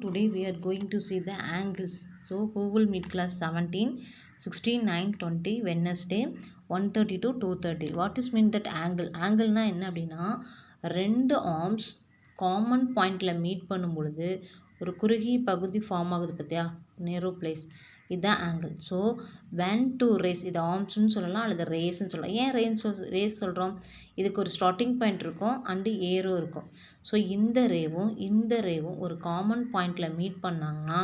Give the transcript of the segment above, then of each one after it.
Today we are going to see the angles. So Google Meet class 17, 16, 9, 20, Wednesday 1:30 to 2:30. What is mean that angle? Angleனா என்ன அப்படின்னா ரெண்டு arms common பாயிண்டில் meet பண்ணும் பொழுது ஒரு குறுகிய பகுதி ஃபார்ம் ஆகுது பார்த்தியா, நேரோ பிளேஸ், இதுதான் angle. So when to race, இது ஆர்ம்ஸ்ன்னு சொல்லலாம் அல்லது ரேஸ்ன்னு சொல்லலாம். ஏன் ரேஸ் சொல்கிறோம்? இதுக்கு ஒரு ஸ்டார்டிங் பாயிண்ட் இருக்கும் அண்டு ஏரோ இருக்கும். ஸோ இந்த ரேவும் ஒரு காமன் பாயிண்டில் மீட் பண்ணாங்கன்னா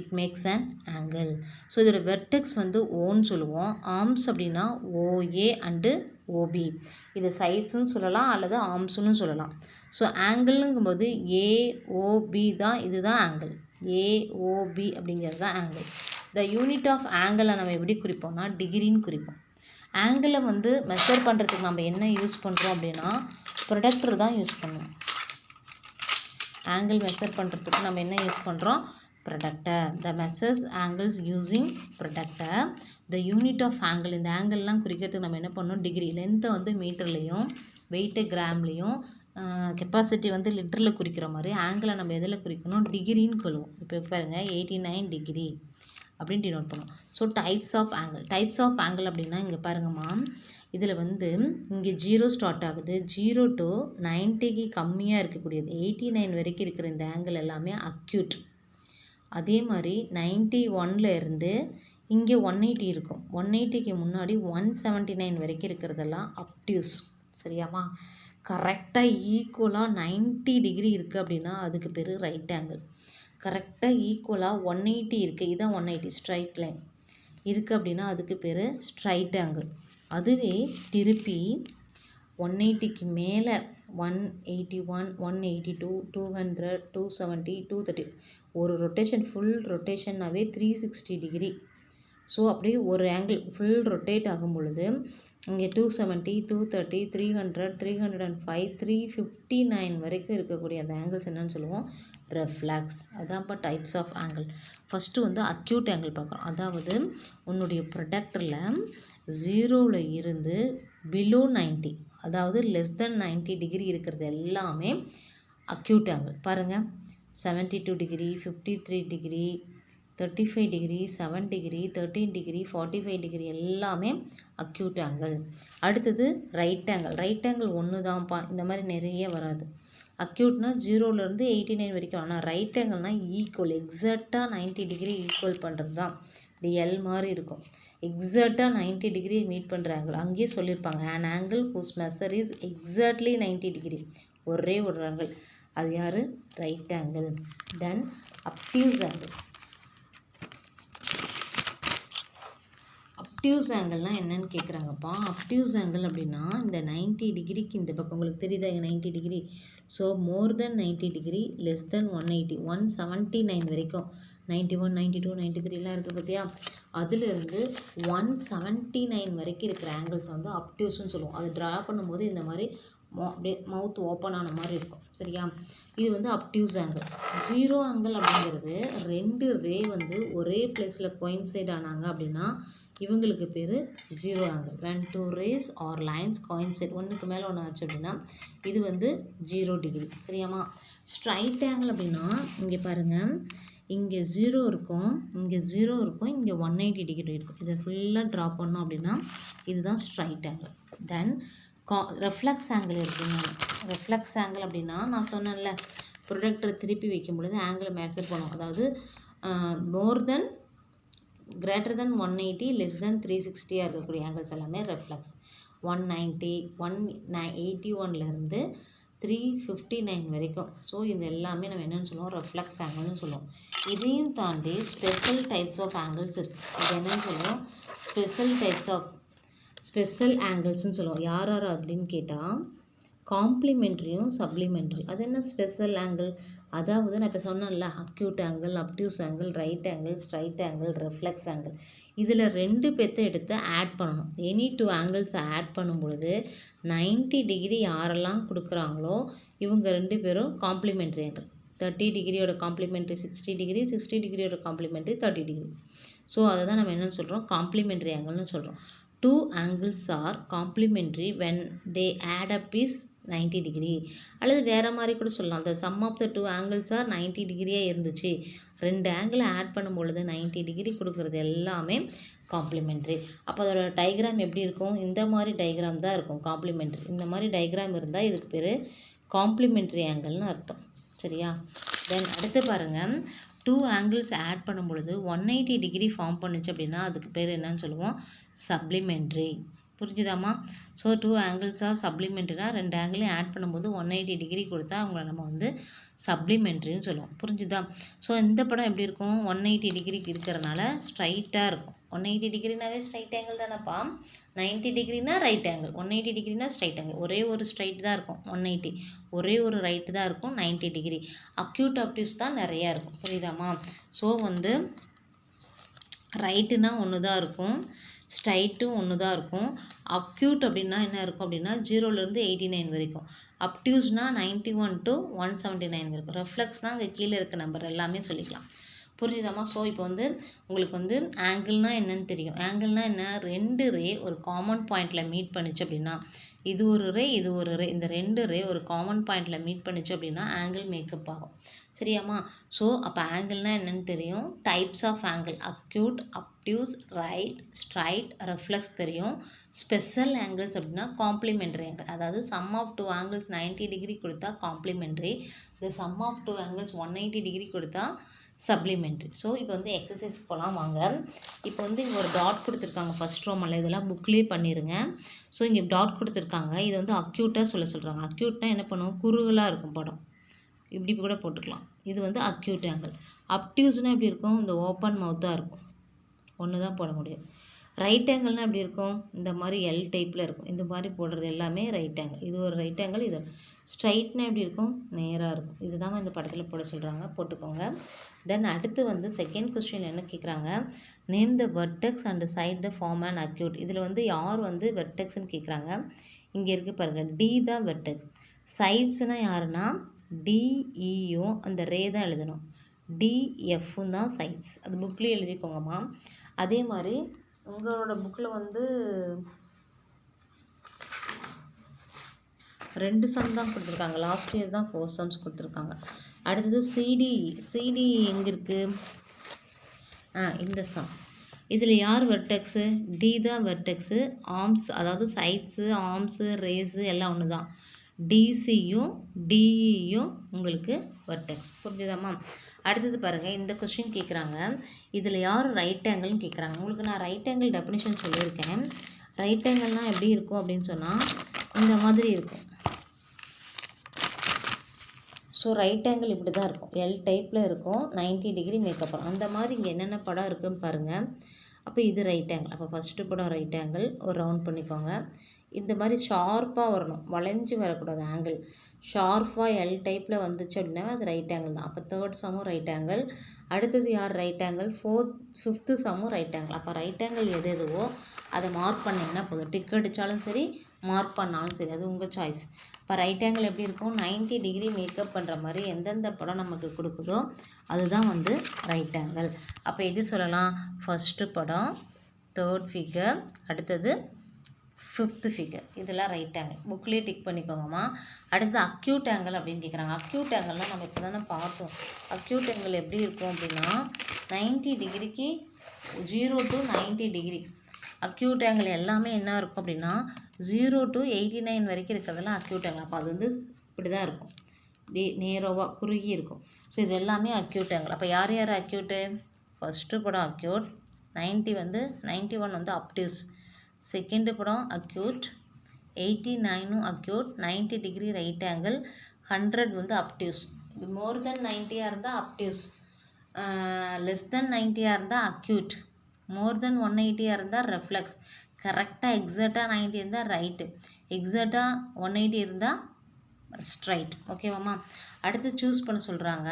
it makes an angle. So இதோட வெர்டெக்ஸ் வந்து ஓன்னு சொல்லுவோம். ஆர்ம்ஸ் அப்படின்னா ஓஏ அண்டு ஓபி. இது சைஸ்ன்னு சொல்லலாம் அல்லது ஆர்ம்ஸ்ன்னு சொல்லலாம். ஸோ ஆங்கிள்ங்கும்போது ஏஓபி தான், இதுதான் ஆங்கிள். ஏஓபி அப்படிங்கிறது தான் ஆங்கிள். த யூனிட் ஆஃப் ஆங்கிளை நம்ம எப்படி குறிப்போம்னா டிகிரின்னு குறிப்போம். ஆங்கிளை வந்து மெஷர் பண்ணுறதுக்கு நம்ம என்ன யூஸ் பண்ணுறோம் அப்படின்னா ப்ரொடக்டர் தான் யூஸ் பண்ணுவோம். ஆங்கிள் மெஷர் பண்ணுறதுக்கு நம்ம என்ன யூஸ் பண்ணுறோம்? Protractor. The measures angles using protractor. The unit of angle, இந்த ஆங்கிள்லாம் குறிக்கிறதுக்கு நம்ம என்ன பண்ணணும்? டிகிரி. லென்த்தை வந்து மீட்டர்லேயும், வெயிட்டு கிராம்லேயும், கெப்பாசிட்டி வந்து லிட்டரில் குறிக்கிற மாதிரி ஆங்கிளை நம்ம எதில் குறிக்கணும்? டிகிரின்னு கொள்வோம். இப்போ பாருங்கள் 89 டிகிரி அப்படின்ட்டு நோட் பண்ணுவோம். ஸோ டைப்ஸ் ஆஃப் ஆங்கிள் அப்படின்னா இங்கே பாருங்கம்மா, இதில் வந்து இங்கே 0 ஸ்டார்ட் ஆகுது. 0 to 90க்கு கம்மியாக இருக்கக்கூடியது 89 வரைக்கும் இருக்கிற இந்த ஆங்கிள் எல்லாமே அக்யூட். அதே மாதிரி 91ல் இருந்து இங்கே 180 இருக்கும். 180க்கு முன்னாடி 179 வரைக்கும் இருக்கிறதெல்லாம் அப்டியூஸ். சரியாம்மா? கரெக்டாக ஈக்குவலாக 90 டிகிரி இருக்குது அப்படின்னா அதுக்கு பேர் ரைட் ஆங்கிள். கரெக்டாக ஈக்குவலாக 180 இருக்குது, இதுதான் 180 ஸ்ட்ரைட் லைன் இருக்குது அப்படின்னா அதுக்கு பேர் ஸ்ட்ரைட் ஆங்கிள். அதுவே திருப்பி 180க்கு மேலே 181, 182, 200, 270, 230 ஒரு ரொட்டேஷன், ஃபுல் ரொட்டேஷன்னாவே 360 டிகிரி. ஸோ அப்படியே ஒரு ஆங்கிள் ஃபுல் ரொட்டேட் ஆகும் பொழுது இங்கே 270, 230, 300, 305, 359 வரைக்கும் இருக்கக்கூடிய அந்த ஆங்கிள்ஸ் என்னன்னு சொல்லுவோம்? ரெஃப்ளெக்ஸ். அதான்ப்பா டைப்ஸ் ஆஃப் ஆங்கிள். ஃபஸ்ட்டு வந்து அக்யூட் ஆங்கிள் பார்க்குறோம். அதாவது உன்னுடைய ப்ரொடக்டரில் 0ல் இருந்து பிலோ 90, அதாவது லெஸ் தென் 90 டிகிரி இருக்கிறது எல்லாமே அக்யூட் ஆங்கிள். பாருங்கள் 72 degree, 53 degree, 35 degree, 7 degree, 13 degree, 45 degree எல்லாமே அக்யூட் ஆங்கிள். அடுத்தது ரைட் ஆங்கிள். ரைட் ஆங்கிள் ஒன்று தான்ப்பா, இந்த மாதிரி நிறைய வராது. அக்யூட்னா 0லேருந்து 89 வரைக்கும். ஆனால் ரைட் ஆங்கிள்னால் ஈக்குவல், எக்ஸாக்டாக 90 டிகிரி ஈக்குவல் பண்ணுறது தான். இப்படி எல் மாதிரி இருக்கும். எக்ஸாக்டாக 90 டிகிரி மீட் பண்ணுற ஆங்கிள். அங்கேயே சொல்லியிருப்பாங்க an angle whose measure is exactly 90 degree. ஒரே ஒரு ஆங்கிள், அது யார்? Right angle. Then obtuse angle. Obtuse ஆங்கிள்னால் என்னன்னு கேட்குறாங்கப்பா. அப்டியூஸ் ஆங்கிள் அப்படின்னா இந்த 90 டிகிரிக்கு இந்த பக்கம் உங்களுக்கு தெரியுதா? 90 டிகிரி. ஸோ மோர் தென் 90 டிகிரி, லெஸ் தென் 180, 179 வரைக்கும், 91, 92, 93லாம் இருக்குது பார்த்தியா? அதிலிருந்து 179 வரைக்கும் இருக்கிற ஆங்கிள்ஸ் வந்து அப்டியூஸ்ன்னு சொல்லுவோம். அது ட்ரா பண்ணும்போது இந்த மாதிரி அப்படியே மவுத் ஓப்பன் ஆன மாதிரி இருக்கும். சரியா? இது வந்து அப்டியூஸ் ஆங்கிள். 0 ஆங்கிள் அப்படிங்கிறது ரெண்டு ரே வந்து ஒரே பிளேஸில் கோயின்சைட் ஆனாங்க அப்படின்னா இவங்களுக்கு பேர் 0 angle. when two rays or lines coincide, ஒன்றுக்கு மேலே ஒன்று ஆச்சு அப்படின்னா இது வந்து 0 டிகிரி. சரியாம்மா? ஸ்ட்ரைட் ஆங்கிள் அப்படின்னா இங்கே பாருங்கள், இங்கே 0 இருக்கும், இங்கே 0 இருக்கும், இங்கே 180 டிகிரி இருக்கும். இதை ஃபுல்லாக ட்ரா பண்ணோம் அப்படின்னா இதுதான் ஸ்ட்ரைட் ஆங்கிள். தென் ரெஃப்ளெக்ஸ் ஆங்கிள் இருக்குங்க. ரெஃப்ளெக்ஸ் ஆங்கிள் அப்படின்னா நான் சொன்னேன்ல, ப்ரொடக்டரை திருப்பி வைக்கும் பொழுது ஆங்கிளை மெஷர் பண்ணுவோம். அதாவது மோர் தென் greater than 180, less than 360 இருக்கக்கூடிய ஆங்கிள்ஸ் எல்லாமே ரெஃப்ளெக்ஸ். 190, 181லேருந்து 359 வரைக்கும். ஸோ இது எல்லாமே நம்ம என்னென்னு சொல்லுவோம்? ரெஃப்ளெக்ஸ் ஆங்கிள்னு சொல்லுவோம். இதையும் தாண்டி ஸ்பெஷல் டைப்ஸ் ஆஃப் ஆங்கிள்ஸ் இருக்குது. இது என்னென்னு சொல்லுவோம்? ஸ்பெஷல் ஆங்கிள்ஸ்னு சொல்லுவோம். யார் அப்படின்னு கேட்டால் காம்ப்ளிமெண்ட்ரியும் சப்ளிமெண்ட்ரி. அது என்ன ஸ்பெஷல் ஆங்கிள்? அதாவது நான் இப்போ சொன்னேன்ல, acute angle, obtuse angle, right angle, straight angle, reflex angle. இதில் 2 பேர்த்தை எடுத்து ஆட் பண்ணணும். எனி 2 ஆங்கிள்ஸை ஆட் பண்ணும் பொழுது 90 டிகிரி யாரெல்லாம் கொடுக்குறாங்களோ இவங்க 2 பேரும் காம்ப்ளிமெண்ட்ரி ஆங்கிள். 30 டிகிரியோட காம்ப்ளிமெண்ட்ரி 60 டிகிரி, 60 டிகிரியோட காம்ப்ளிமெண்ட்ரி 30 டிகிரி. ஸோ அதை தான் நம்ம என்னென்னு சொல்கிறோம்? காம்ப்ளிமெண்ட்ரி ஆங்கிள்னு சொல்கிறோம். 2 angles are complementary when they add up is 90 degree. அல்லது வேறு மாதிரி கூட சொல்லலாம். the sum of the two angles are 90 டிகிரியாக இருந்துச்சு, ரெண்டு ஆங்கிளை ஆட் பண்ணும் பொழுது 90 டிகிரி கொடுக்குறது எல்லாமே காம்ப்ளிமெண்ட்ரி. அப்போ அதோட டயக்ராம் எப்படி இருக்கும்? இந்த மாதிரி டயக்ராம் தான் இருக்கும் காம்ப்ளிமெண்ட்ரி. இந்த மாதிரி டயக்ராம் இருந்தால் இதுக்கு பேர் காம்ப்ளிமெண்ட்ரி ஆங்கிள்னு அர்த்தம். சரியா? தென் அடுத்து பாருங்கள், டூ ஆங்கிள்ஸ் ஆட் பண்ணும் பொழுது 180 டிகிரி ஃபார்ம் பண்ணுச்சு அப்படின்னா அதுக்கு பேர் என்னன்னு சொல்லுவோம்? சப்ளிமெண்ட்ரி. புரிஞ்சுதாம்மா? ஸோ டூ ஆங்கிள்ஸ் ஆர் சப்ளிமெண்ட்ரினா ரெண்டு ஆங்கிளையும் ஆட் பண்ணும்போது 180 டிகிரி கொடுத்தா அவங்கள நம்ம வந்து சப்ளிமெண்ட்ரின்னு சொல்லுவோம். புரிஞ்சுதா? ஸோ இந்த படம் எப்படி இருக்கும்? 180 டிகிரிக்கு இருக்கிறனால ஸ்ட்ரைட்டாக இருக்கும். 180 டிகிரினாவே ஸ்ட்ரைட் ஆங்கிள் தானேப்பா. 90 டிகிரினா ரைட் ஆங்கிள், 180 டிகிரினா ஸ்ட்ரைட் ஆங்கிள். ஒரே ஒரு ஸ்ட்ரைட் தான் இருக்கும் 180, ஒரே ஒரு ரைட்டு தான் இருக்கும் 90 டிகிரி. அக்யூட் அப்டியூஸ் தான் நிறையா இருக்கும். புரியுதாம்மா? ஸோ வந்து ரைட்டுனா ஒன்று தான் இருக்கும், ஸ்ட்ரைட்டும் ஒன்று தான் இருக்கும். அக்யூட் அப்படின்னா என்ன இருக்கும் அப்படின்னா 0லேருந்து 89 வரைக்கும். அப்டியூஸ்னால் 91 to 179 வரைக்கும். ரெஃப்ளெக்ஸ்னால் அங்கே கீழே இருக்க நம்பர் எல்லாமே சொல்லிக்கலாம். புரியுதாம்மா? ஸோ இப்போ வந்து உங்களுக்கு வந்து ஆங்கிள்னால் என்னன்னு தெரியும். ஆங்கிள்னால் என்ன? ரெண்டு ரே ஒரு காமன் பாயிண்டில் மீட் பண்ணிச்சு அப்படின்னா, இது ஒரு ரே இது ஒரு ரே, இந்த ரெண்டு ரே ஒரு காமன் பாயிண்டில் மீட் பண்ணிச்சு அப்படின்னா ஆங்கிள் மேக்கப் ஆகும். சரியாம்மா? ஸோ அப்போ ஆங்கிள்னால் என்னென்னு தெரியும். Types of angle acute, obtuse, right, straight, reflex தெரியும். ஸ்பெஷல் ஆங்கிள்ஸ் அப்படின்னா காம்ப்ளிமெண்ட்ரி ஆங்கிள். அதாவது sum of two angles 90 degree கொடுத்தா காம்ப்ளிமெண்ட்ரி, இந்த sum of two angles 180 degree கொடுத்தா சப்ளிமெண்ட்ரி. ஸோ இப்போ வந்து எக்ஸசைஸ்க்கு போகலாம் வாங்க. இப்போ வந்து இங்கே ஒரு டாட் கொடுத்துருக்காங்க ஃபஸ்ட் ரோமில், இதெல்லாம் புக்லேயே பண்ணிடுங்க. ஸோ இங்கே டாட் கொடுத்துருக்காங்க, இதை வந்து அக்யூட்டாக சொல்கிறாங்க. அக்யூட்னா என்ன பண்ணுவோம்? குறுகலாக இருக்கும் படம், இப்படி கூட போட்டுக்கலாம். இது வந்து அக்யூட் ஆங்கிள். அப்டியூஸ்னால் எப்படி இருக்கும்? இந்த ஓப்பன் மவுத்தாக இருக்கும், ஒன்று தான் போட முடியும். ரைட் ஆங்கிள்னால் எப்படி இருக்கும்? இந்த மாதிரி எல் டைப்பில் இருக்கும். இந்த மாதிரி போடுறது எல்லாமே ரைட் ஆங்கிள். இது ஒரு ரைட் ஆங்கிள். இது ஸ்ட்ரைட்னா எப்படி இருக்கும்? நேராக இருக்கும். இதுதான் இந்த படத்தில் போட சொல்கிறாங்க, போட்டுக்கோங்க. தென் அடுத்து வந்து செகண்ட் கொஸ்டின் என்ன கேட்குறாங்க? Name the vertex and side the form and acute. இதில் வந்து யார் வந்து வெர்டெக்ஸ்ன்னு கேட்குறாங்க. இங்கே இருக்குது பாருங்கள், டி தான் வெர்டெக்ஸ். சைட்ஸ்னால் யாருன்னா டிஇயும் அந்த ரே தான் எழுதணும், டிஎஃப்பும் தான் சைட்ஸ். அது புக்லேயே எழுதிக்கோங்கம்மா. அதே மாதிரி உங்களோட புக்கில் வந்து 2 சம் தான் கொடுத்துருக்காங்க. லாஸ்ட் இயர் தான் 4 சம்ஸ் கொடுத்துருக்காங்க. அடுத்தது சிடி எங்கே இருக்குது? இந்த சம். இதில் யார் வெர்டெக்ஸு? டி தான் வெர்டெக்ஸு. ஆர்ம்ஸ் அதாவது சைட்ஸு, ஆர்ம்ஸு, ரேஸு எல்லாம் ஒன்று தான். டிசியும் டிஇயும் உங்களுக்கு வெர்டெக்ஸ். புரிஞ்சுதாம்மா? அடுத்தது பாருங்கள், இந்த கொஸ்டின் கேட்குறாங்க, இதில் யார் ரைட் ஆங்கிள்னு கேட்குறாங்க. உங்களுக்கு நான் ரைட் ஆங்கிள் டெஃபினிஷன் சொல்லியிருக்கேன். ரைட் ஆங்கிள்னால் எப்படி இருக்கும் அப்படின்னு சொன்னால் இந்த மாதிரி இருக்கும். ஸோ ரைட் ஆங்கிள் இப்படி தான் இருக்கும், எல் டைப்பில் இருக்கும், 90 டிகிரி மேக்கப் ஆகும். அந்த மாதிரி இங்கே என்னென்ன படம் இருக்குதுன்னு பாருங்கள். அப்போ இது ரைட் ஆங்கிள். அப்போ ஃபஸ்ட்டு படம் ரைட் ஆங்கிள், ஒரு ரவுண்ட் பண்ணிக்கோங்க. இந்த மாதிரி ஷார்ப்பாக வரணும், வளைஞ்சி வரக்கூடாது. ஆங்கிள் ஷார்ப்பாக எல் டைப்பில் வந்துச்சு அப்படின்னா அது ரைட் ஆங்கிள் தான். அப்போ தேர்ட் சம்மும் ரைட் ஆங்கிள். அடுத்தது யார் ரைட் ஆங்கிள்? ஃபிஃப்த்து சம்மும் ரைட் ஆங்கிள். அப்போ ரைட் ஆங்கிள் எது எதுவோ அதை மார்க் பண்ணிங்கன்னா போதும். டிக் அடித்தாலும் சரி, மார்க் பண்ணாலும் சரி, அது உங்கள் சாய்ஸ். இப்போ ரைட் ஆங்கிள் எப்படி இருக்கும்? 90 டிகிரி மேக்கப் பண்ணுற மாதிரி எந்தெந்த படம் நமக்கு கொடுக்குதோ அதுதான் வந்து ரைட் ஆங்கிள். அப்போ எது சொல்லலாம்? ஃபஸ்ட்டு படம், தேர்ட் ஃபிகர், அடுத்தது ஃபிஃப்த்து ஃபிகர், இதெல்லாம் ரைட் ஆங்கிள். புக்லேயே டிக் பண்ணிக்கோங்கம்மா. அடுத்து அக்யூட் ஆங்கிள் அப்படின்னு கேட்குறாங்க. அக்யூட் ஆங்கிள்னால் நம்ம இப்போ தானே பார்த்தோம். அக்யூட் ஆங்கிள் எப்படி இருக்கும் அப்படின்னா 90 டிகிரிக்கு 0 to 90 டிகிரி. அக்யூட் ஆங்கிள் எல்லாமே என்ன இருக்கும் அப்படின்னா 0 to 89 வரைக்கும் இருக்கிறதெல்லாம் அக்யூட் ஆங்கிள். அப்போ அது வந்து இப்படி தான் இருக்கும், நேரோவாக குறுகி இருக்கும். ஸோ இது எல்லாமே அக்யூட் ஆங்கிள். அப்போ யார் யார் அக்யூட்டு? ஃபஸ்ட்டு படம் அக்யூட், 90 வந்து 91 வந்து அப்டியூஸ். செகண்டு படம் அக்யூட், 89ம் அக்யூட், 90 டிகிரி ரைட் ஆங்கிள், 100 வந்து அப்டியூஸ். மோர் தென் 90 இருந்தால் அப்டியூஸ், லெஸ் தென் 90 இருந்தால் அக்யூட், மோர் தென் 180 இருந்தால் ரெஃப்ளெக்ஸ். கரெக்டாக எக்ஸாக்டாக 90 இருந்தால் ரைட்டு, எக்ஸாக்டாக 180 இருந்தால் ஸ்ட்ரைட். ஓகேவாம்மா? அடுத்து சூஸ் பண்ண சொல்கிறாங்க,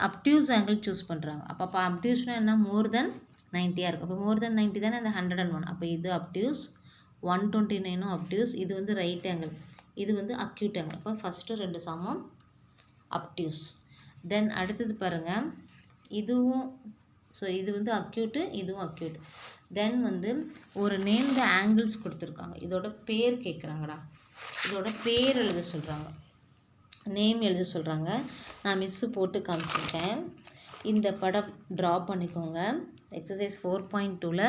அப்டியூஸ் ஆங்கிள் சூஸ் பண்ணுறாங்க. அப்போ அப்டியூஸ்னால் என்ன? மோர் தென் 90 இருக்குது. அப்போ மோர் தென் 90 தானே அந்த 101. அப்போ இது அப்டியூஸ், 129ம் அப்டியூஸ். இது வந்து ரைட் ஆங்கிள், இது வந்து அக்யூட் ஆங்கிள். அப்போ ஃபஸ்ட்டு 2 சமம் அப்டியூஸ். தென் அடுத்தது பாருங்கள், இதுவும் ஸோ இது வந்து அக்யூட்டு, இதுவும் அக்யூட். தென் வந்து ஒரு நேம் த ஆங்கிள்ஸ் கொடுத்துருக்காங்க, இதோட பேர் கேட்குறாங்கடா. இதோட பேர் எழுத சொல்கிறாங்க, நேம் எழுத சொல்கிறாங்க. நான் மிஸ்ஸு போட்டு காமிச்சிருக்கேன். இந்த படம் ட்ரா பண்ணிக்கோங்க. எக்ஸசைஸ் 4.2ல்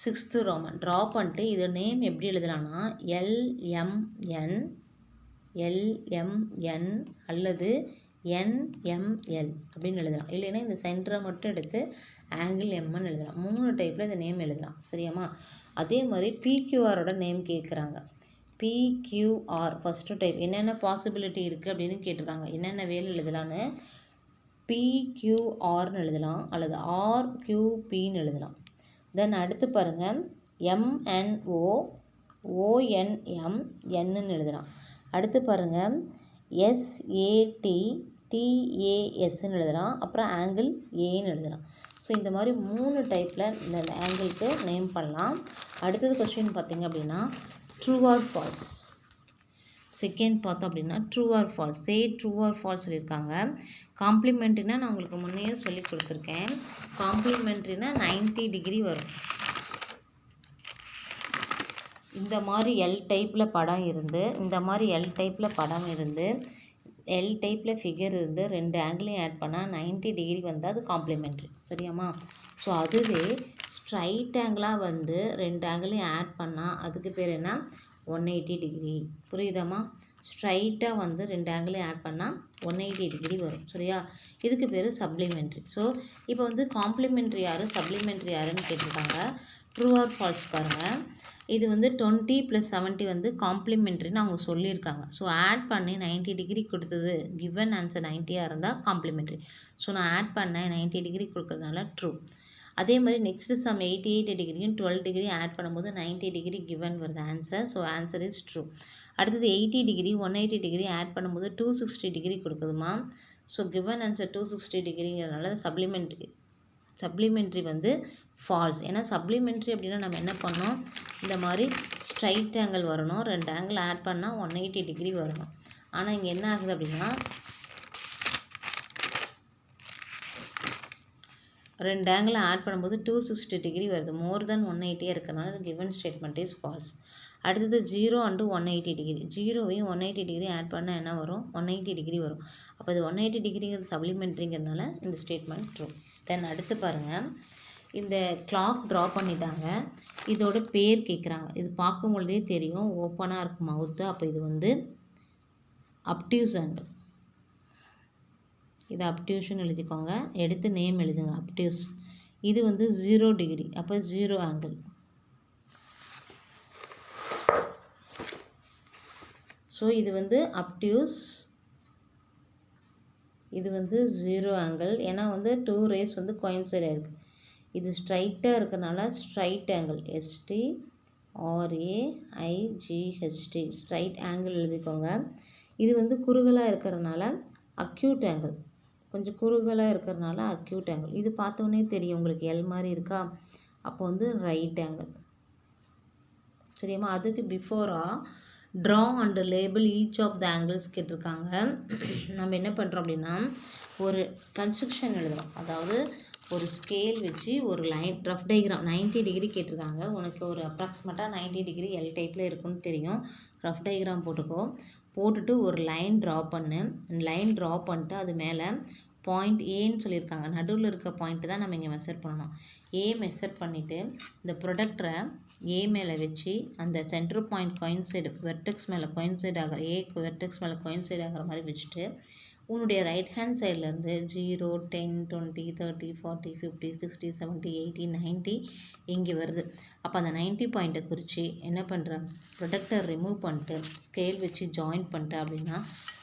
6th ரோமன் ட்ரா பண்ணிட்டு இதோட நேம் எப்படி எழுதலாம்னா LMN அல்லது NML அப்படின்னு எழுதலாம். இல்லைன்னா இந்த சென்டரை மட்டும் எடுத்து ஆங்கிள் எம்ன்னு எழுதலாம். 3 டைப்பில் இந்த நேம் எழுதலாம். சரியாம்மா? அதே மாதிரி PQRோட நேம் கேட்குறாங்க. PQR ஃபஸ்ட்டு டைப் என்னென்ன பாசிபிலிட்டி இருக்குது அப்படின்னு கேட்டிருக்காங்க. என்னென்ன வேலை எழுதலான்னு PQRன்னு எழுதலாம் அல்லது RQPன்னு எழுதலாம். தென் அடுத்து பாருங்கள் MNO ONMNன்னு எழுதலாம். அடுத்து பாருங்கள் SATTASன்னு எழுதலாம். அப்புறம் ஆங்கிள் ஏன்னு எழுதலாம். ஸோ இந்த மாதிரி 3 டைப்பில் இந்த ஆங்கிளுக்கு நேம் பண்ணலாம். அடுத்தது கொஸ்டின் பார்த்திங்க அப்படின்னா ட்ரூ ஆர் ஃபால்ஸ். செகண்ட் பார்த்தோம் அப்படின்னா true or false. True or false சொல்லியிருக்காங்க. காம்ப்ளிமெண்ட்ரினா நான் உங்களுக்கு முன்னையே சொல்லி கொடுத்துருக்கேன். காம்ப்ளிமெண்ட்ரினா 90 டிகிரி வரும். இந்த மாதிரி எல் டைப்பில் படம் இருந்து எல் டைப்பில் ஃபிகர் இருந்து 2 ஆங்கிளையும் ஆட் பண்ணால் 90 டிகிரி வந்தால் அது காம்ப்ளிமெண்ட்ரி. சரியாம்மா? ஸோ அதுவே ஸ்ட்ரைட் ஆங்கிளாக வந்து 2 ஆங்கிளையும் ஆட் பண்ணால் அதுக்கு பேர் என்ன? 180 டிகிரி. புரியுதாம்மா? ஸ்ட்ரைட்டாக வந்து 2 ஆங்கிளையும் ஆட் பண்ணால் 180 டிகிரி வரும். சரியா? இதுக்கு பேர் சப்ளிமெண்ட்ரி. ஸோ இப்போ வந்து காம்ப்ளிமெண்ட்ரி யார், சப்ளிமெண்ட்ரி யாருன்னு கேட்டிருக்காங்க. ட்ரூ ஆர் ஃபால்ஸ் பாருங்கள். இது வந்து 20 + 70 வந்து காம்ப்ளிமெண்ட்ரின்னு அவங்க சொல்லியிருக்காங்க. ஸோ ஆட் பண்ணி 90 டிகிரி கொடுத்தது கிவன் ஆன்சர் 90யாக இருந்தால் காம்ப்ளிமெண்ட்ரி. ஸோ நான் ஆட் பண்ணேன் 90 டிகிரி கொடுக்குறதுனால ட்ரூ. அதே மாதிரி நெக்ஸ்ட்டு சம் 88 டிகிரியும் 12 டிகிரி ஆட் பண்ணும்போது 90 டிகிரி கிவன் வருது answer. So answer is true. அடுத்தது 80 டிகிரி 180 டிகிரி ஆட் பண்ணும்போது 260 டிகிரி கொடுக்குதுமா. ஸோ கிவன் ஆன்சர் 260 டிகிரிங்கிறதுனால சப்ளிமெண்ட்ரி வந்து ஃபால்ஸ். ஏன்னா சப்ளிமெண்ட்ரி அப்படின்னா நம்ம என்ன பண்ணோம், இந்த மாதிரி ஸ்ட்ரைட் ஆங்கிள் வரணும், 2 ஆங்கிள் ஆட் பண்ணால் 180 டிகிரி வரணும். ஆனால் இங்கே என்ன ஆகுது அப்படின்னா 2 ஆங்கிள் ஆட் பண்ணும்போது 260 டிகிரி வருது. மோர் தென் 180 இருக்கிறதுனால அது கிவன் ஸ்டேட்மெண்ட் இஸ் ஃபால்ஸ். அடுத்தது 0 and 180 டிகிரி. 0வையும் 180 டிகிரி ஆட் பண்ணால் என்ன வரும்? 180 டிகிரி வரும். அப்போ இது 180 டிகிரிங்கிறது சப்ளிமெண்ட்ரிங்கிறதுனால இந்த ஸ்டேட்மெண்ட் ட்ரூ. தென் அடுத்து பாருங்கள், இந்த கிளாக் ட்ரா பண்ணிட்டாங்க. இதோட பேர் கேட்குறாங்க. இது பார்க்கும் பொழுதே தெரியும் ஓப்பனாக இருக்கும் மவுத்து. அப்போ இது வந்து அப்டியூஸ் ஆங்கிள். இது அப்டியூஷன் எழுதிக்கோங்க. எடுத்து நேம் எழுதுங்க அப்டியூஸ். இது வந்து 0 டிகிரி. அப்போ 0 ஆங்கிள். ஸோ இது வந்து அப்டியூஸ், இது வந்து 0 ஆங்கிள். ஏன்னா வந்து 2 ரேஸ் வந்து கோயின்சைட் ஆகிருக்கு. இது ஸ்ட்ரைட்டாக இருக்கிறனால straight angle STRAIGHT straight angle எழுதிக்கோங்க. இது வந்து குறுகலாக இருக்கிறனால அக்யூட் ஆங்கிள். கொஞ்சம் குறுகலாக இருக்கிறனால அக்யூட் ஆங்கிள். இது பார்த்தோன்னே தெரியும் உங்களுக்கு எல் மாதிரி இருக்கா. அப்போ வந்து ரைட் ஆங்கிள். சரியாம்மா? அதுக்கு பிஃபோராக draw and label each of the angles கேட்டிருக்காங்க. நம்ம என்ன பண்ணுறோம் அப்படின்னா ஒரு கன்ஸ்ட்ரக்ஷன் எழுதுகிறோம். அதாவது ஒரு ஸ்கேல் வச்சு ஒரு லைன் ரஃப் டயக்ராம் 90 டிகிரி கேட்டிருக்காங்க. உனக்கு ஒரு அப்ராக்சிமேட்டாக 90 டிகிரி எல் டைப்பில் இருக்குன்னு தெரியும். ரஃப் டயக்ராம் போட்டுக்கோ. போட்டுட்டு ஒரு லைன் ட்ரா பண்ணு. லைன் ட்ரா பண்ணிட்டு அது மேலே பாயிண்ட் ஏன்னு சொல்லியிருக்காங்க. நடுவில் இருக்க பாயிண்ட்டு தான் நம்ம இங்கே மெஷர் பண்ணணும். ஏ மெஷர் பண்ணிவிட்டு இந்த ப்ரொடக்டரை ஏ மேலே வச்சு அந்த சென்டர் பாயிண்ட் கோயின்சைடு வெர்டெக்ஸ் மேலே கோயின்சைட் ஆகிற வெர்டெக்ஸ் மேலே கோயின்சைட் ஆகிற மாதிரி வச்சுட்டு உன்னுடைய ரைட் ஹேண்ட் சைட்லேருந்து 0 10 20 30 40 50 60 70 80 90 இங்கே வருது. அப்போ அந்த 90 பாயிண்ட்டை குறித்து என்ன பண்ணுறேன், ப்ரொடக்டர் ரிமூவ் பண்ணிட்டு ஸ்கேல் வச்சு ஜாயின் பண்ணிட்டேன் அப்படின்னா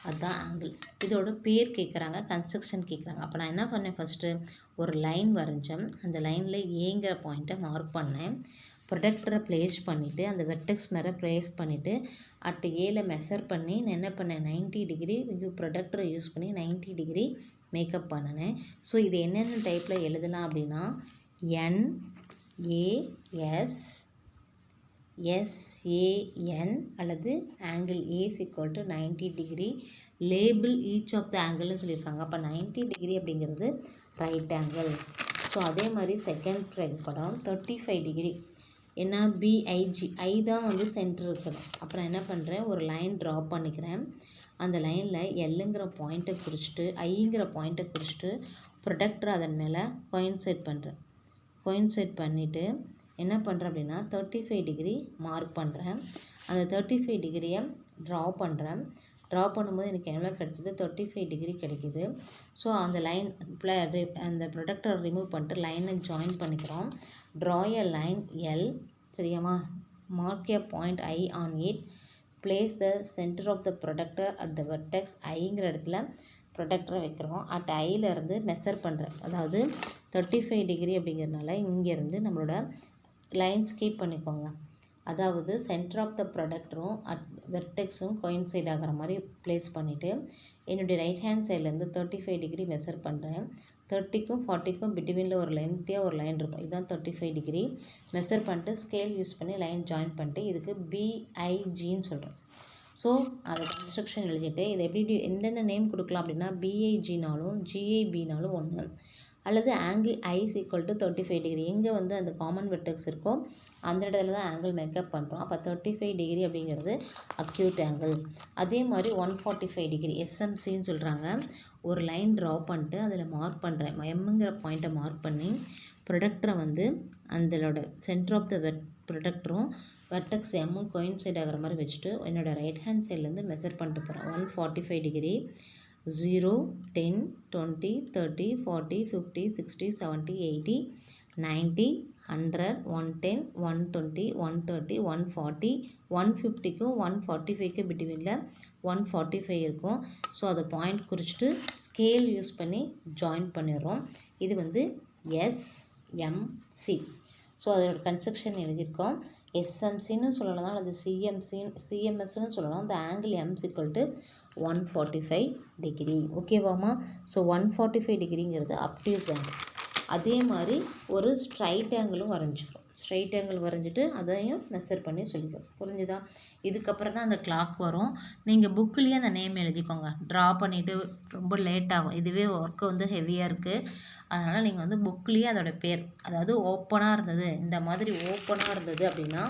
அதுதான் ஆங்கிள். இதோட பேர் கேட்குறாங்க, கன்ஸ்ட்ரக்ஷன் கேட்குறாங்க. அப்போ நான் என்ன பண்ணேன், ஃபஸ்ட்டு ஒரு லைன் வரைஞ்சேன். அந்த லைனில் ஏங்கிற பாயிண்ட்டை மார்க் பண்ணேன். ப்ரொடக்டரை ப்ளேஸ் பண்ணிவிட்டு அந்த வெர்டெக்ஸ் மேலே ப்ளேஸ் பண்ணிவிட்டு அட் ஏல மெஷர் பண்ணி நான் என்ன பண்ணேன் 90 டிகிரி இது ப்ரொடக்டரை யூஸ் பண்ணி 90 டிகிரி மேக்கப் பண்ணினேன். ஸோ இது என்னென்ன டைப்பில் எழுதலாம் அப்படின்னா NAS SAN அல்லது angle A = 90 degree. Label each of the ஆங்கிள்னு சொல்லியிருக்காங்க. அப்போ 90 டிகிரி அப்படிங்கிறது ரைட் ஆங்கிள். ஸோ அதே மாதிரி செகண்ட் படம் 35 டிகிரி. ஏன்னா பிஐஜி ஐ தான் வந்து சென்டர் இருக்கணும். அப்புறம் என்ன பண்ணுறேன், ஒரு லைன் ட்ரா பண்ணிக்கிறேன். அந்த லைனில் எல்லுங்கிற பாயிண்ட்டை குறிச்சிட்டு ஐங்கிற பாயிண்ட்டை குறிச்சிட்டு ப்ரொடக்டர் அதன் மேலே கோயின்சைட் பண்ணுறேன். கோயின்சைட் பண்ணிவிட்டு என்ன பண்ணுறேன் அப்படின்னா 35 டிகிரி மார்க் பண்ணுறேன். அந்த 35 டிகிரியை ட்ரா பண்ணுறேன். ட்ரா பண்ணும்போது எனக்கு எவ்வளோ கிடச்சிது, 35 டிகிரி கிடைக்கிது. ஸோ அந்த லைன் அந்த ப்ரொடக்டரை ரிமூவ் பண்ணிட்டு லைனை ஜாயின் பண்ணிக்கிறோம். Draw a line L. சரியாம்மா? Mark a point I on it. Place the centre of the protractor at the vertex ஐங்கிற இடத்துல ப்ரொடக்டரை வைக்கிறோம். அட் ஐயிலேருந்து மெஷர் பண்ணுறேன். அதாவது 35 டிகிரி அப்படிங்கிறதுனால இங்கேருந்து நம்மளோட லைன்ஸ் கீப் பண்ணிக்கோங்க. அதாவது சென்டர் ஆஃப் த ப்ரொடக்டரும் அட் வெர்டெக்ஸும் கோயின்சைட் ஆகிற மாதிரி ப்ளேஸ் பண்ணிவிட்டு என்னுடைய ரைட் ஹேண்ட் சைட்லேருந்து 35 டிகிரி மெஷர் பண்ணுறேன். 30க்கும் 40க்கும் பிட்வீனில் ஒரு லென்த்தியாக ஒரு லைன் இருக்கும். இதுதான் 35 டிகிரி மெஷர் பண்ணிட்டு ஸ்கேல் யூஸ் பண்ணி லைன் ஜாயின் பண்ணிட்டு இதுக்கு பிஐஜின்னு சொல்கிறேன். ஸோ அதை கன்ஸ்ட்ரக்ஷன் எழுதிட்டு இதை எப்படி என்னென்ன நேம் கொடுக்கலாம் அப்படின்னா பிஐஜினாலும் ஜிஐபினாலும் ஒன்று, அல்லது angle I equal to 35 degree. எங்கே வந்து அந்த காமன் வெர்டெக்ஸ் இருக்கோ அந்த இடத்துல தான் ஆங்கிள் மேக்கப் பண்ணுறோம். அப்போ 35 டிகிரி அப்படிங்கிறது அக்யூட் ஆங்கிள். அதே மாதிரி 145 டிகிரி எஸ்எம்சின்னு சொல்கிறாங்க. ஒரு லைன் ட்ரா பண்ணிட்டு அதில் மார்க் பண்ணுறேன். எம்ங்கிற பாயிண்ட்டை மார்க் பண்ணி ப்ரொடக்டரை வந்து அந்தளோட சென்டர் ஆஃப் த ப்ரொடக்டரும் வெர்டெக்ஸ் எம்மும் கோயின்சைட் ஆகிற மாதிரி வச்சுட்டு என்னோடய ரைட் ஹேண்ட் சைட்லேருந்து மெஷர் பண்ணிட்டு போகிறேன். 145 டிகிரி 0, 10, 20, 30, 40, 50, 60, 70, 80, 90, 100, 110, 120, 130, 140, 150க்கும் 145க்கும் பிட்வீனில் 145 இருக்கும். ஸோ அதை பாயிண்ட் குறிச்சிட்டு ஸ்கேல் யூஸ் பண்ணி ஜாயின் பண்ணிடுறோம். இது வந்து எஸ்எம்சி. ஸோ அதோட கன்ஸ்ட்ரக்ஷன் எழுதியிருக்கோம். எஸ்எம்சின்னு சொல்லலாம், அல்லது சிஎம்எஸ்ன்னு சொல்லலாம். இந்த angle MS equal to 145 degree. ஓகேவாம்மா? ஸோ 145 டிகிரிங்கிறது அப்டியூஸ் ஆங்கிள். அதே மாதிரி ஒரு ஸ்ட்ரைட் ஆங்கிளும் வரைஞ்சிக்கிறோம். ஸ்ட்ரைட் ஆங்கிள் வரைஞ்சிட்டு அதையும் மெஷர் பண்ணி சொல்லிக்கிறோம். புரிஞ்சுதா? இதுக்கப்புறம் தான் அந்த கிளாக் வரும். நீங்கள் புக்கிலேயே அந்த நேம் எழுதிக்கோங்க. ட்ரா பண்ணிவிட்டு ரொம்ப லேட் ஆகும். இதுவே ஒர்க்கு வந்து ஹெவியாக இருக்குது. அதனால் நீங்கள் வந்து புக்லேயே அதோட பேர், அதாவது ஓப்பனாக இருந்தது, இந்த மாதிரி ஓப்பனாக இருந்தது அப்படின்னா,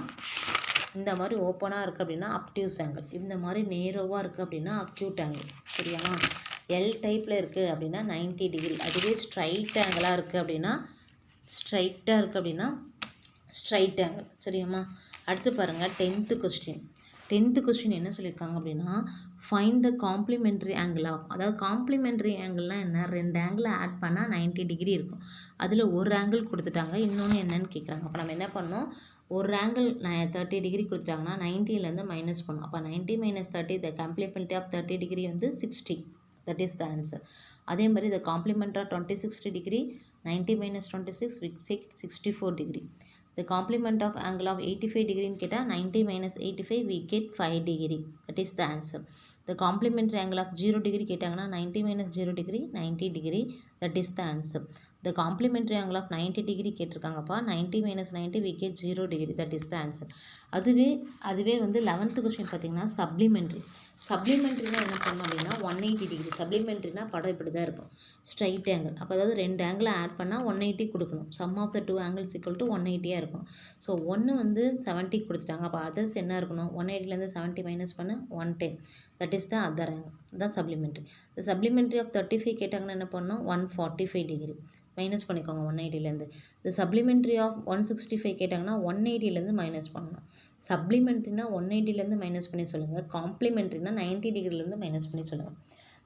இந்த மாதிரி ஓப்பனாக இருக்குது அப்படின்னா அப்டியூஸ் ஆங்கிள். இந்த மாதிரி நேரோவாக இருக்குது அப்படின்னா அக்யூட் ஆங்கிள். சரியாமா? எல் டைப்பில் இருக்குது அப்படின்னா 90 டிகிரி. அதுவே ஸ்ட்ரைட் ஆங்கிளாக இருக்குது அப்படின்னா ஸ்ட்ரைட் ஆங்கிள். சரியாம்மா? அடுத்து பாருங்கள் 10th கொஸ்டின். 10th கொஸ்டின் என்ன சொல்லியிருக்காங்க அப்படின்னா find the complementary angle of, அதாவது காம்ப்ளிமெண்ட்ரி ஆங்கிள்னால் என்ன, 2 ஆங்கிளை ஆட் பண்ணால் 90 டிகிரி இருக்கும். அதில் ஒரு ஆங்கிள் கொடுத்துட்டாங்க, இன்னொன்று என்னன்னு கேட்குறாங்க. அப்போ நம்ம என்ன பண்ணோம், ஒரு ஆங்கிள் 30 டிகிரி கொடுத்துட்டாங்கன்னா 90லேருந்து மைனஸ் பண்ணோம். அப்போ 90 - 30 த காம்ப்ளிமெண்ட்ரி ஆஃப் 30 டிகிரி வந்து 60. That is the answer. அதே மாதிரி the complement of 2060 degree 90 - 26 64 degree. The complement of angle of 85 degree ன்னு கேட்டால் 90 - 85 we get 5 degree. That is the answer. The complementary angle of 0 degree கேட்டாங்கன்னா 90 - 0 degree 90 degree. That is the answer. The complementary angle of 90 degree கேட்டிருக்காங்கப்பா. 90 - 90 we get 0 degree. That is the answer. அதுவே வந்து 11th question பார்த்தீங்கன்னா supplementary. சப்ளிமெண்ட்ரினா என்ன பண்ணணும் அப்படின்னா 180 degree. சப்ளிமெண்ட்ரினா படம் இப்படி தான் இருக்கும், ஸ்ட்ரைட் ஆங்கிள். அப்போ அதாவது 2 ஆங்கிளை ஆட் பண்ணால் 180 கொடுக்கணும். Sum of the 2 angles equal to 180 இருக்கணும். ஸோ 1 வந்து 70 கொடுத்துட்டாங்க. அப்போ அதர்ஸ் என்ன இருக்கணும், 180லேருந்து 70 மைனஸ் பண்ண 110. That is the other angle. தான் சப்ளிமெண்ட்ரி. இந்த சப்ளிமெண்ட்ரி ஆஃப் 35 கேட்டாங்கன்னா என்ன பண்ணணும், 145 டிகிரி மைனஸ் பண்ணிக்கோங்க 180லேருந்து. இந்த சப்ளிமெண்ட்ரி ஆஃப் 165 கேட்டாங்கன்னா 180லேருந்து மைனஸ் பண்ணணும். சப்ளிமெண்ட்ரினா 180லேருந்து மைனஸ் பண்ணி சொல்லுங்கள். காம்ப்ளிமெண்ட்ரினா 90 டிகிரிலேருந்து மைனஸ் பண்ணி சொல்லுங்கள்.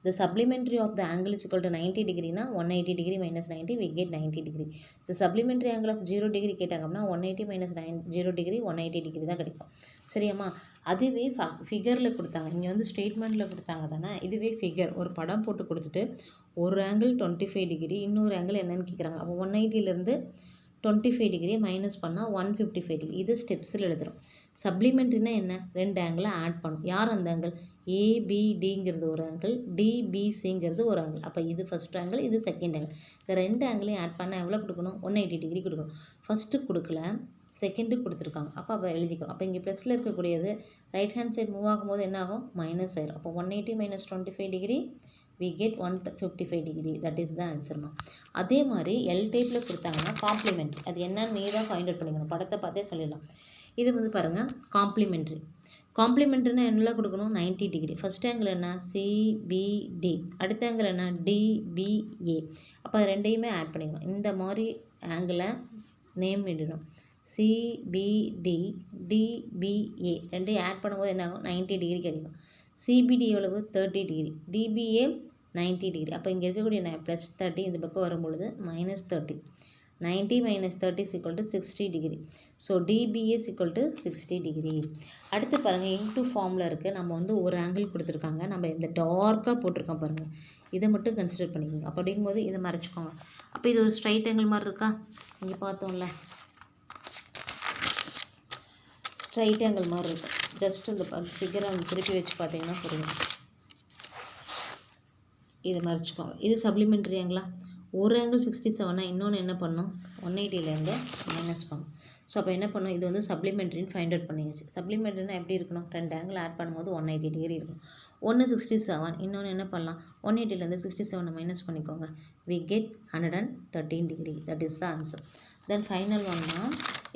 The supplementary of the angle is equal to 90 degree na 180 degree minus 90 we get 90 degree. The supplementary angle of 0 degree கேட்டாங்கன்னா 180 minus 0 degree 180 degree தான் கிடைக்கும். சரியாம்மா? அதுவே ஃபிகரில் கொடுத்தாங்க, இங்கே வந்து ஸ்டேட்மெண்ட்டில் கொடுத்தாங்க தானே. இதுவே ஃபிகர் ஒரு படம் போட்டு கொடுத்துட்டு ஒரு ஆங்கிள் 25 டிகிரி, இன்னொரு ஆங்கிள் என்னன்னு கேட்குறாங்க. அப்போ 180லேருந்து 25 டிகிரியை மைனஸ் பண்ணால் 155 டிகிரி. இது ஸ்டெப்ஸில் எழுதுகிறோம். சப்ளிமெண்ட்ரினா என்ன, 2 ஆங்கிளை ஆட் பண்ணும். யார் அந்த ஆங்கிள், ஏபிடிங்கிறது ஒரு ஆங்கிள், டிபிசிங்கிறது ஒரு ஆங்கிள். அப்போ இது ஃபஸ்ட் ஆங்கிள், இது செகண்ட் ஆங்கிள். இந்த 2 ஆங்கிளையும் ஆட் பண்ணால் எவ்வளோ கொடுக்கணும், 180 டிகிரி கொடுக்கணும். ஃபஸ்ட்டு கொடுக்கல, செகண்டு கொடுத்துருக்காங்க. அப்போ எழுதிக்கிறோம். அப்போ இங்கே ப்ளஸில் இருக்கக்கூடியது ரைட் ஹேண்ட் சைடு மூவ் ஆகும்போது என்ன ஆகும், மைனஸ் ஆயிரும். அப்போ 180 - 25 degree we get 155 degree. That is the answer மா. அதே மாதிரி எல் டைப்பில் கொடுத்தாங்கன்னா காம்ப்ளிமெண்ட்ரி, அது என்னன்னு நீ தான் ஃபைண்ட் அவுட் பண்ணிக்கணும், படத்தை பார்த்தே சொல்லிடலாம். இது வந்து பாருங்கள் காம்ப்ளிமெண்ட்ரி. காம்ப்ளிமெண்ட்ரினா என்னெல்லாம் கொடுக்கணும், 90 டிகிரி. ஃபஸ்ட் ஆங்கிள் என்ன, சிபிடி. அடுத்த ஆங்கிள் என்ன, டிபிஏ. அப்போ அது ரெண்டையுமே ஆட் பண்ணிக்கணும். இந்த மாதிரி ஆங்கிளை நேம் இடணும். சிபிடி டிபிஏ ரெண்டையும் ஆட் பண்ணும்போது என்ன ஆகும், 90 டிகிரி கிடைக்கும். சிபிடி எவ்வளவு, 30 டிகிரி. DBA 90 degree. அப்போ இங்கே இருக்கக்கூடிய +30 இந்த பக்கம் வரும்பொழுது -30. 90 - 30 = 60 டிகிரி. So DBA = 60 degree. அடுத்து பாருங்கள் இன்டூ ஃபார்மில் இருக்குது. நம்ம வந்து ஒரு ஆங்கிள் கொடுத்துருக்காங்க, நம்ம இந்த டார்க்காக போட்டிருக்கோம் பாருங்கள், இதை மட்டும் கன்சிடர் பண்ணிக்கோங்க. அப்போ அப்படிங்கும்போது இதை மறைச்சிக்கோங்க. அப்போ இது ஒரு ஸ்ட்ரைட் ஆங்கிள் மாதிரி இருக்கா, இங்கே பார்த்தோம்ல ஸ்ட்ரைட் ஆங்கிள் மாதிரி இருக்கும். ஜஸ்ட் இந்த ஃபிகரை திருப்பி வச்சு பார்த்தீங்கன்னா புரியும். இது மறைச்சிக்கோங்க. இது சப்ளிமெண்ட்ரி ஆங்கிளா, ஒரு ஆங்கிள் 67 இன்னொன்று என்ன பண்ணணும், 180லேருந்து மைனஸ் பண்ணும். ஸோ அப்போ என்ன பண்ணணும், இது வந்து சப்ளிமெண்ட்ரின்னு ஃபைண்ட் அவுட் பண்ணியாச்சு. சப்ளிமெண்ட்ரினா எப்படி இருக்கணும், 2 ஆங்கிள் ஆட் பண்ணும்போது 180 டிகிரி இருக்கும். ஒன்று 67, இன்னொன்று என்ன பண்ணலாம், 180லேருந்து 67 மைனஸ் பண்ணிக்கோங்க. we get 113 degree. That is the answer. Then final ஒன்னா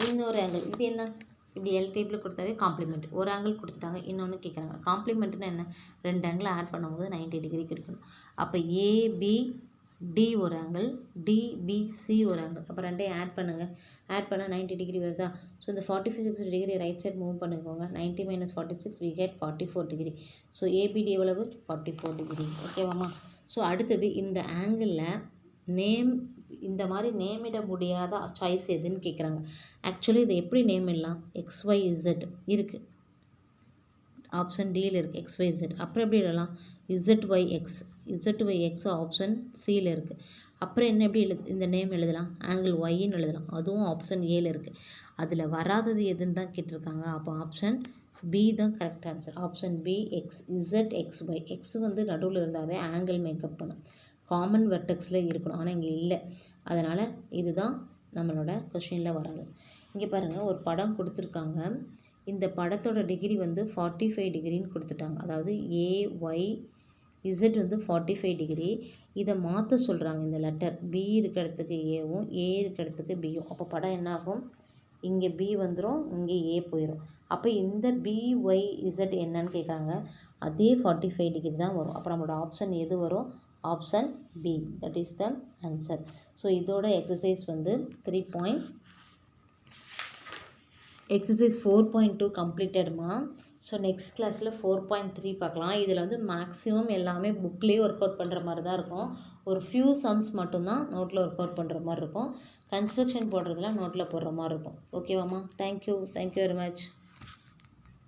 இன்னொரு ஆங்கிள், இது என்ன, இப்படி எல் டைப்பில் கொடுத்தாவே காம்ப்ளிமெண்ட். ஒரு ஆங்கிள் கொடுத்துட்டாங்க, இன்னொன்று கேட்குறாங்க. காம்ப்ளிமெண்ட்னா என்ன, 2 ஆங்கிள் ஆட் பண்ணும்போது 90 டிகிரி கிடைக்கணும். அப்போ ஏபிடி ஒரு ஆங்கிள், டிபிசி ஒரு ஆங்கிள். அப்போ ரெண்டையும் ஆட் பண்ணுங்கள். ஆட் பண்ணால் 90 டிகிரி வருதா. ஸோ இந்த 46 டிகிரி ரைட் சைட் மூவ் பண்ணிக்கோங்க. 90 - 46 we get 44 degree. So ABD எவ்வளவு, 44 டிகிரி. ஓகேவாம்மா. ஸோ அடுத்தது இந்த ஆங்கிளில் நேம், இந்த மாதிரி நேமிட முடியாத சாய்ஸ் எதுன்னு கேட்குறாங்க. ஆக்சுவலி இதை எப்படி நேம் இடலாம், XYZ இருக்குது, ஆப்ஷன் டியில் இருக்குது XYZ. அப்புறம் எப்படி இடலாம், ZYX ஆப்ஷன் சியில் இருக்குது. அப்புறம் என்ன எப்படி இந்த நேம் எழுதலாம், ஆங்கிள் ஒய்ன்னு எழுதலாம், அதுவும் ஆப்ஷன் ஏல இருக்குது. அதில் வராதது எதுன்னு தான் கேட்டிருக்காங்க. அப்போ ஆப்ஷன் பி தான் correct answer. Option B ZXY. X வந்து நடுவில் இருந்தாவே ஆங்கிள் மேக்கப் பண்ணும், காமன் வெர்டெக்ஸில் இருக்கணும், ஆனால் இங்கே இல்லை. அதனால் இதுதான் நம்மளோட கொஷினில் வராது. இங்கே பாருங்கள் ஒரு படம் கொடுத்துருக்காங்க, இந்த படத்தோட டிகிரி வந்து 45 டிகிரின்னு கொடுத்துட்டாங்க. அதாவது AYZ வந்து 45 டிகிரி. இதை மாற்ற சொல்கிறாங்க. இந்த லெட்டர் பி இருக்க இடத்துக்கு ஏவும், ஏ இருக்க இடத்துக்கு பியும். அப்போ படம் என்ன ஆகும், இங்கே பி வந்துடும், இங்கே ஏ போயிடும். அப்போ இந்த BYZ என்னன்னு கேட்குறாங்க. அதே 45 டிகிரி தான் வரும். அப்போ நம்மளோட ஆப்ஷன் எது வரும், option B. That is the answer. So இதோட எக்ஸசைஸ் வந்து எக்ஸசைஸ் 4.2 கம்ப்ளீட்டட்மா. ஸோ நெக்ஸ்ட் கிளாஸில் 4.3 பார்க்கலாம். இதில் வந்து மேக்ஸிமம் எல்லாமே புக்லேயே ஒர்க் அவுட் பண்ணுற மாதிரி தான் இருக்கும். ஒரு ஃபியூ சம்ஸ் மட்டும்தான் நோட்டில் ஒர்க் அவுட் பண்ணுற மாதிரி இருக்கும். கன்ஸ்ட்ரக்ஷன் போடுறதுலாம் நோட்டில் போடுற மாதிரி இருக்கும். ஓகேவாம்மா. Thank you very much.